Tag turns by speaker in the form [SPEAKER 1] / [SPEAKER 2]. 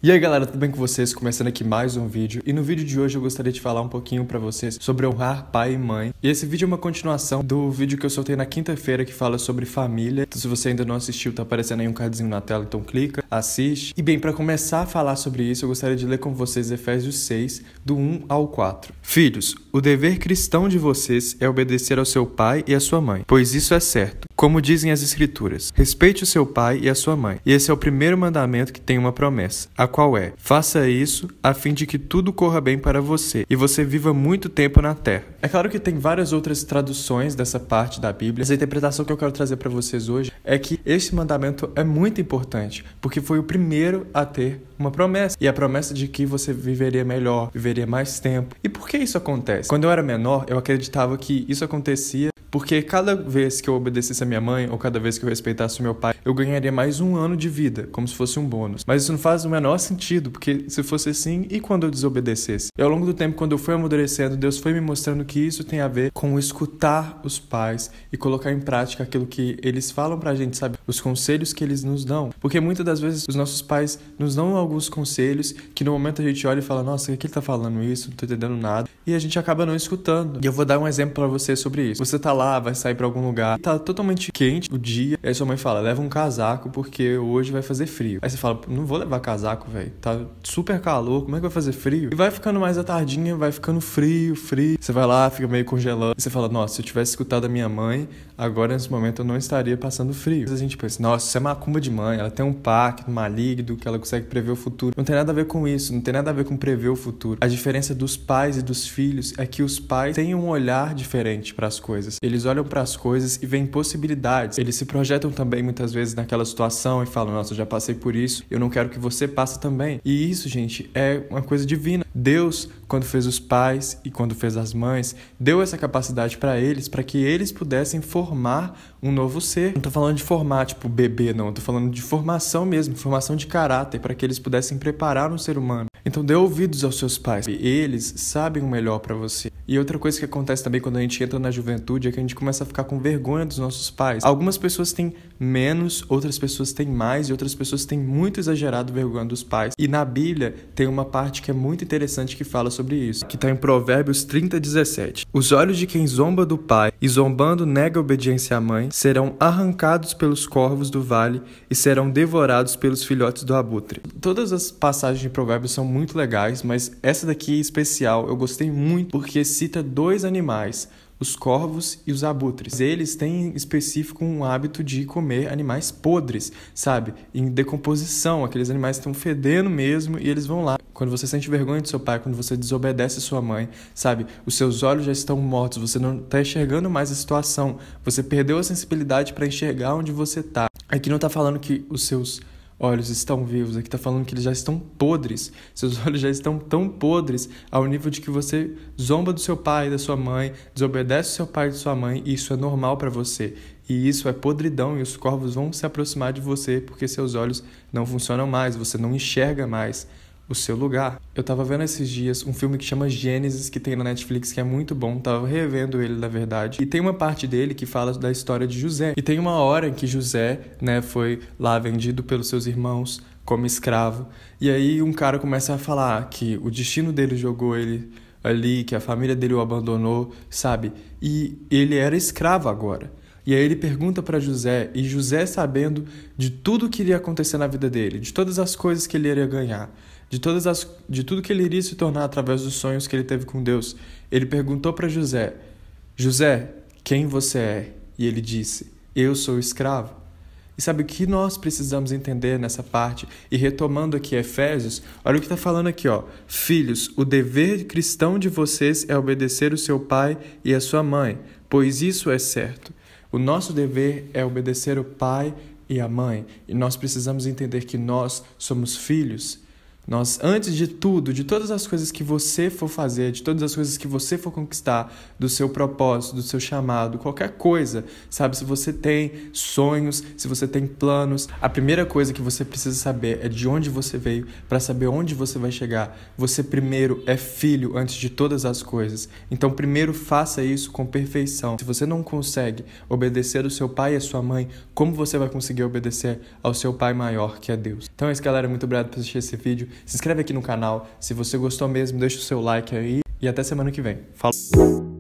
[SPEAKER 1] E aí galera, tudo bem com vocês? Começando aqui mais um vídeo. E no vídeo de hoje eu gostaria de falar um pouquinho pra vocês sobre honrar pai e mãe. E esse vídeo é uma continuação do vídeo que eu soltei na quinta-feira que fala sobre família. Então se você ainda não assistiu, tá aparecendo aí um cardzinho na tela, então clica, assiste. E bem, pra começar a falar sobre isso, eu gostaria de ler com vocês Efésios 6, do 1 ao 4. Filhos, o dever cristão de vocês é obedecer ao seu pai e à sua mãe, pois isso é certo. Como dizem as escrituras, respeite o seu pai e a sua mãe. E esse é o primeiro mandamento que tem uma promessa, a qual é: faça isso a fim de que tudo corra bem para você e você viva muito tempo na terra. É claro que tem várias outras traduções dessa parte da Bíblia, mas a interpretação que eu quero trazer para vocês hoje é que esse mandamento é muito importante, porque foi o primeiro a ter uma promessa, e a promessa de que você viveria melhor, viveria mais tempo. E por que isso acontece? Quando eu era menor, eu acreditava que isso acontecia porque cada vez que eu obedecesse a minha mãe, ou cada vez que eu respeitasse o meu pai, eu ganharia mais um ano de vida, como se fosse um bônus. Mas isso não faz o menor sentido, porque se fosse assim, e quando eu desobedecesse? E ao longo do tempo, quando eu fui amadurecendo, Deus foi me mostrando que isso tem a ver com escutar os pais e colocar em prática aquilo que eles falam pra gente, sabe? Os conselhos que eles nos dão. Porque muitas das vezes os nossos pais nos dão alguns conselhos que no momento a gente olha e fala: nossa, o que ele tá falando isso? Não tô entendendo nada. E a gente acaba não escutando. E eu vou dar um exemplo pra você sobre isso. Você tá lá, vai sair pra algum lugar, tá totalmente quente o dia, e aí sua mãe fala: leva um casaco porque hoje vai fazer frio. Aí você fala: não vou levar casaco, velho, tá super calor, como é que vai fazer frio? E vai ficando mais à tardinha, vai ficando frio. Você vai lá, fica meio congelando, e você fala: nossa, se eu tivesse escutado a minha mãe, agora nesse momento eu não estaria passando frio. Às vezes a gente pensa: nossa, isso é macumba de mãe, ela tem um pacto maligno que ela consegue prever o futuro. Não tem nada a ver com isso, não tem nada a ver com prever o futuro. A diferença dos pais e dos filhos é que os pais têm um olhar diferente para as coisas. Eles olham para as coisas e veem possibilidades. Eles se projetam também muitas vezes naquela situação e falam: nossa, eu já passei por isso, eu não quero que você passe também. E isso, gente, é uma coisa divina. Deus, quando fez os pais e quando fez as mães, deu essa capacidade para eles, para que eles pudessem formar um novo ser. Não tô falando de formar, tipo, bebê, não. Eu tô falando de formação mesmo, formação de caráter, para que eles pudessem preparar um ser humano. Então dê ouvidos aos seus pais. Eles sabem o melhor para você. E outra coisa que acontece também quando a gente entra na juventude é que a gente começa a ficar com vergonha dos nossos pais. Algumas pessoas têm menos, outras pessoas têm mais, e outras pessoas têm muito exagerado vergonha dos pais. E na Bíblia tem uma parte que é muito interessante que fala sobre isso, que está em Provérbios 30:17. Os olhos de quem zomba do pai e zombando nega a obediência à mãe serão arrancados pelos corvos do vale e serão devorados pelos filhotes do abutre. Todas as passagens de Provérbios são muito legais, mas essa daqui em especial eu gostei muito porque cita dois animais: os corvos e os abutres. Eles têm em específico um hábito de comer animais podres, sabe? Em decomposição, aqueles animais estão fedendo mesmo e eles vão lá. Quando você sente vergonha do seu pai, quando você desobedece sua mãe, sabe? Os seus olhos já estão mortos, você não está enxergando mais a situação, você perdeu a sensibilidade para enxergar onde você está. Aqui não está falando que os seus olhos estão vivos, aqui está falando que eles já estão podres. Seus olhos já estão tão podres ao nível de que você zomba do seu pai e da sua mãe, desobedece o seu pai e da sua mãe, e isso é normal para você. E isso é podridão, e os corvos vão se aproximar de você porque seus olhos não funcionam mais, você não enxerga mais o seu lugar. Eu tava vendo esses dias um filme que chama Gênesis, que tem na Netflix, que é muito bom, tava revendo ele, na verdade, e tem uma parte dele que fala da história de José, e tem uma hora em que José, né, foi lá vendido pelos seus irmãos como escravo, e aí um cara começa a falar que o destino dele jogou ele ali, que a família dele o abandonou, sabe, e ele era escravo agora. E aí ele pergunta para José, e José, sabendo de tudo que iria acontecer na vida dele, de todas as coisas que ele iria ganhar, de tudo que ele iria se tornar através dos sonhos que ele teve com Deus, ele perguntou para José: José, quem você é? E ele disse: eu sou escravo. E sabe o que nós precisamos entender nessa parte? E retomando aqui Efésios, olha o que está falando aqui, ó. Filhos, o dever cristão de vocês é obedecer o seu pai e a sua mãe, pois isso é certo. O nosso dever é obedecer o pai e a mãe, e nós precisamos entender que nós somos filhos. Nós, antes de tudo, de todas as coisas que você for fazer, de todas as coisas que você for conquistar, do seu propósito, do seu chamado, qualquer coisa, sabe? Se você tem sonhos, se você tem planos, a primeira coisa que você precisa saber é de onde você veio para saber onde você vai chegar. Você primeiro é filho antes de todas as coisas. Então, primeiro faça isso com perfeição. Se você não consegue obedecer ao seu pai e à sua mãe, como você vai conseguir obedecer ao seu pai maior, que é Deus? Então é isso, galera. Muito obrigado por assistir esse vídeo. se inscreve aqui no canal. Se você gostou mesmo, deixa o seu like aí e até semana que vem. Falou!